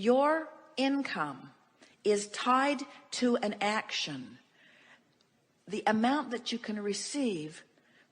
your income is tied to an action, the amount that you can receive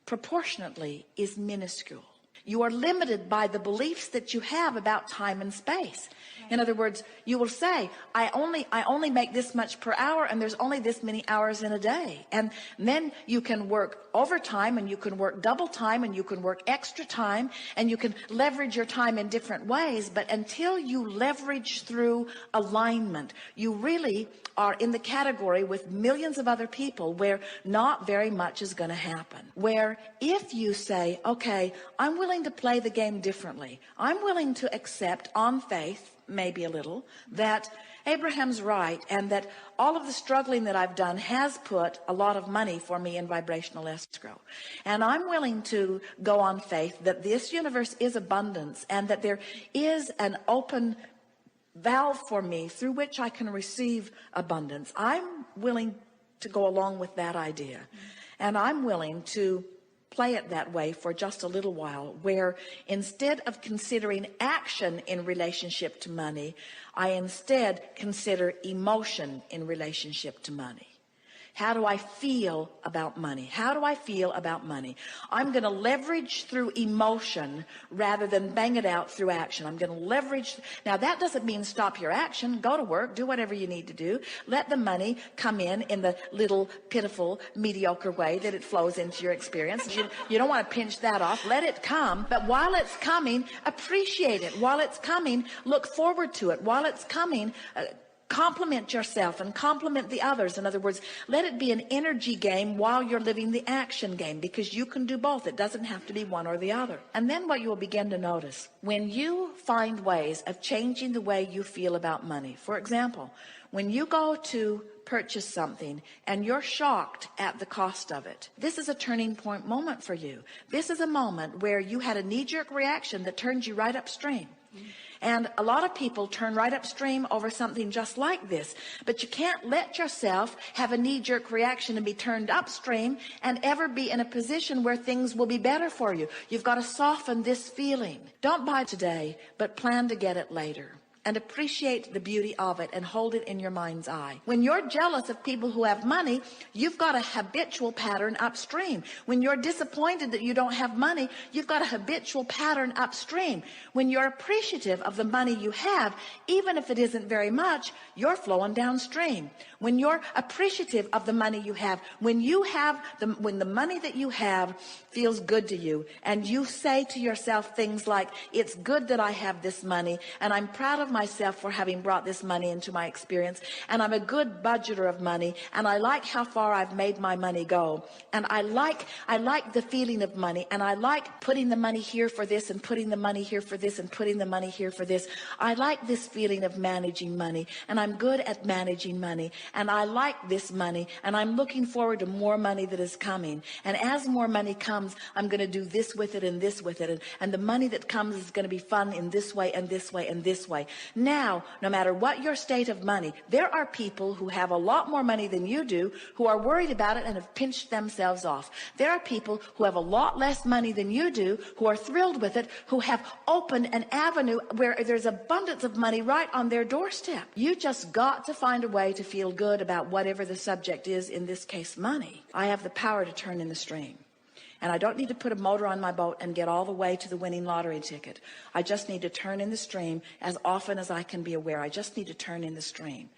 proportionately is minuscule. You are limited by the beliefs that you have about time and space. In other words, you will say, I only make this much per hour, and there's only this many hours in a day. And then you can work overtime, and you can work double time, and you can work extra time, and you can leverage your time in different ways. But until you leverage through alignment, you really are in the category with millions of other people where not very much is going to happen. Where if you say, okay, I'm willing to play the game differently. I'm willing to accept on faith, maybe a little, that Abraham's right, and that all of the struggling that I've done has put a lot of money for me in vibrational escrow. And I'm willing to go on faith that this universe is abundance, and that there is an open valve for me through which I can receive abundance. I'm willing to go along with that idea. And I'm willing to play it that way for just a little while, where instead of considering action in relationship to money, I instead consider emotion in relationship to money. How do I feel about money? How do I feel about money? I'm going to leverage through emotion rather than bang it out through action. I'm going to leverage. Now, that doesn't mean stop your action. Go to work. Do whatever you need to do. Let the money come in the little, pitiful, mediocre way that it flows into your experience. You don't want to pinch that off. Let it come. But while it's coming, appreciate it. While it's coming, look forward to it. While it's coming, compliment yourself and compliment the others. In other words, let it be an energy game while you're living the action game, because you can do both. It doesn't have to be one or the other. And then what you will begin to notice, when you find ways of changing the way you feel about money. For example, when you go to purchase something and you're shocked at the cost of it, this is a turning point moment for you. This is a moment where you had a knee-jerk reaction that turned you right upstream. And a lot of people turn right upstream over something just like this. But you can't let yourself have a knee-jerk reaction and be turned upstream and ever be in a position where things will be better for you. You've got to soften this feeling. Don't buy today, but plan to get it later. And appreciate the beauty of it and hold it in your mind's eye. When you're jealous of people who have money, you've got a habitual pattern upstream. When you're disappointed that you don't have money, you've got a habitual pattern upstream. When you're appreciative of the money you have, even if it isn't very much, you're flowing downstream. When you're appreciative of the money you have, when the money that you have feels good to you, and you say to yourself things like, it's good that I have this money, and I'm proud of myself for having brought this money into my experience, and I'm a good budgeter of money, and I like how far I've made my money go, and I like the feeling of money, and I like putting the money here for this, and putting the money here for this, and putting the money here for this. I like this feeling of managing money, and I'm good at managing money, and I like this money, and I'm looking forward to more money that is coming. And as more money comes, I'm going to do this with it and this with it, and the money that comes is going to be fun in this way and this way and this way. Now, no matter what your state of money, there are people who have a lot more money than you do who are worried about it and have pinched themselves off. There are people who have a lot less money than you do who are thrilled with it, who have opened an avenue where there's abundance of money right on their doorstep. You just got to find a way to feel good about whatever the subject is, in this case, money. I have the power to turn in the stream. And I don't need to put a motor on my boat and get all the way to the winning lottery ticket. I just need to turn in the stream as often as I can be aware. I just need to turn in the stream.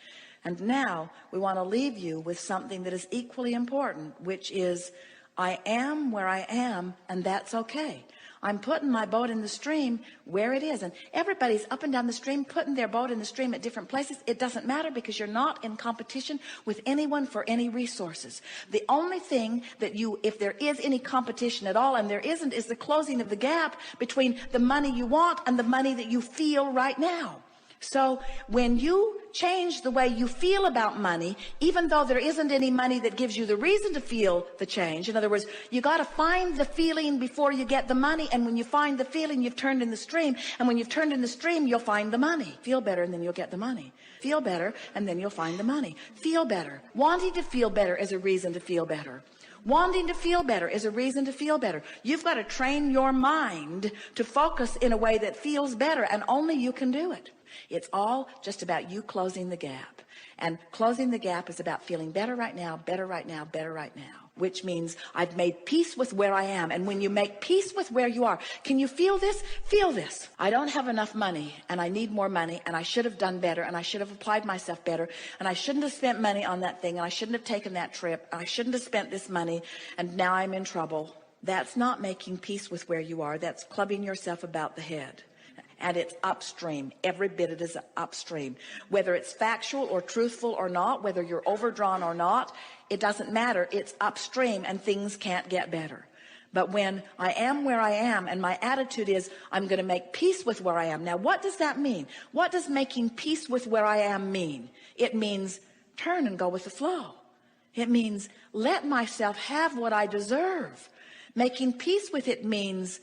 And now we want to leave you with something that is equally important, which is, I am where I am, and that's okay. I'm putting my boat in the stream where it is. And everybody's up and down the stream, putting their boat in the stream at different places. It doesn't matter, because you're not in competition with anyone for any resources. The only thing that if there is any competition at all, and there isn't, is the closing of the gap between the money you want and the money that you feel right now. So when you change the way you feel about money, even though there isn't any money that gives you the reason to feel the change, in other words, you got to find the feeling before you get the money. And when you find the feeling, you've turned in the stream. And when you've turned in the stream, you'll find the money. Feel better, and then you'll get the money. Feel better, and then you'll find the money. Feel better. Wanting to feel better is a reason to feel better. Wanting to feel better is a reason to feel better. You've got to train your mind to focus in a way that feels better, and only you can do it. It's all just about you closing the gap. And closing the gap is about feeling better right now, better right now, better right now, which means I've made peace with where I am. And when you make peace with where you are, can you feel this? Feel this. I don't have enough money, and I need more money, and I should have done better, and I should have applied myself better, and I shouldn't have spent money on that thing, and I shouldn't have taken that trip, and I shouldn't have spent this money, and now I'm in trouble. That's not making peace with where you are. That's clubbing yourself about the head. And it's upstream. Every bit it is upstream. Whether it's factual or truthful or not, whether you're overdrawn or not, it doesn't matter. It's upstream, and things can't get better. But when I am where I am, and my attitude is, I'm going to make peace with where I am. Now, what does that mean? What does making peace with where I am mean? It means turn and go with the flow. It means let myself have what I deserve. Making peace with it means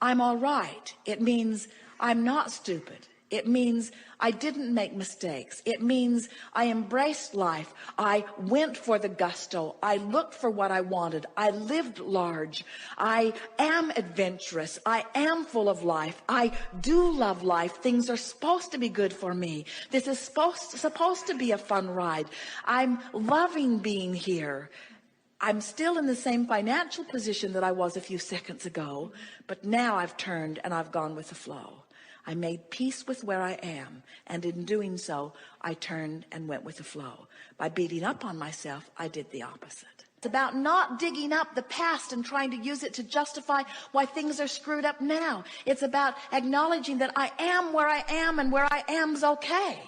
I'm all right. It means I'm not stupid. It means I didn't make mistakes. It means I embraced life. I went for the gusto. I looked for what I wanted. I lived large. I am adventurous. I am full of life. I do love life. Things are supposed to be good for me. This is supposed to be a fun ride. I'm loving being here. I'm still in the same financial position that I was a few seconds ago, but now I've turned and I've gone with the flow. I made peace with where I am, and in doing so, I turned and went with the flow. By beating up on myself, I did the opposite. It's about not digging up the past and trying to use it to justify why things are screwed up now. It's about acknowledging that I am where I am, and where I am's okay.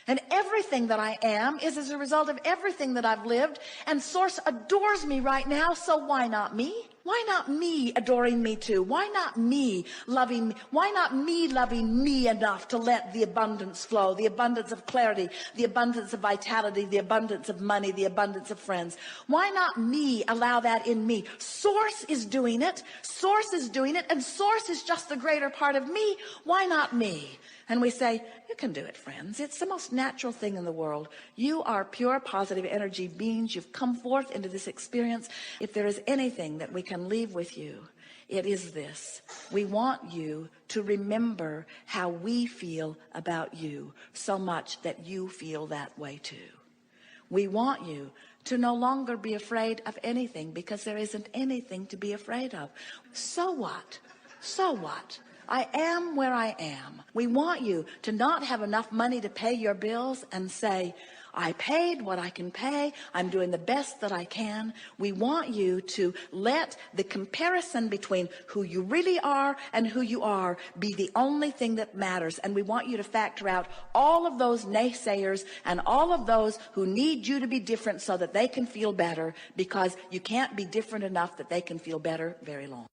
And everything that I am is as a result of everything that I've lived, and Source adores me right now, so why not me? Why not me adoring me too? Why not me loving me? Why not me loving me enough to let the abundance flow, the abundance of clarity, the abundance of vitality, the abundance of money, the abundance of friends? Why not me allow that in me? Source is doing it. Source is doing it, and Source is just the greater part of me. Why not me? And we say, you can do it, friends. It's the most natural thing in the world. You are pure positive energy beings. You've come forth into this experience. If there is anything that we can leave with you, it is this. We want you to remember how we feel about you so much that you feel that way too. We want you to no longer be afraid of anything, because there isn't anything to be afraid of. So what? So what? I am where I am. We want you to not have enough money to pay your bills and say, I paid what I can pay. I'm doing the best that I can. We want you to let the comparison between who you really are and who you are be the only thing that matters. And we want you to factor out all of those naysayers and all of those who need you to be different so that they can feel better, because you can't be different enough that they can feel better very long.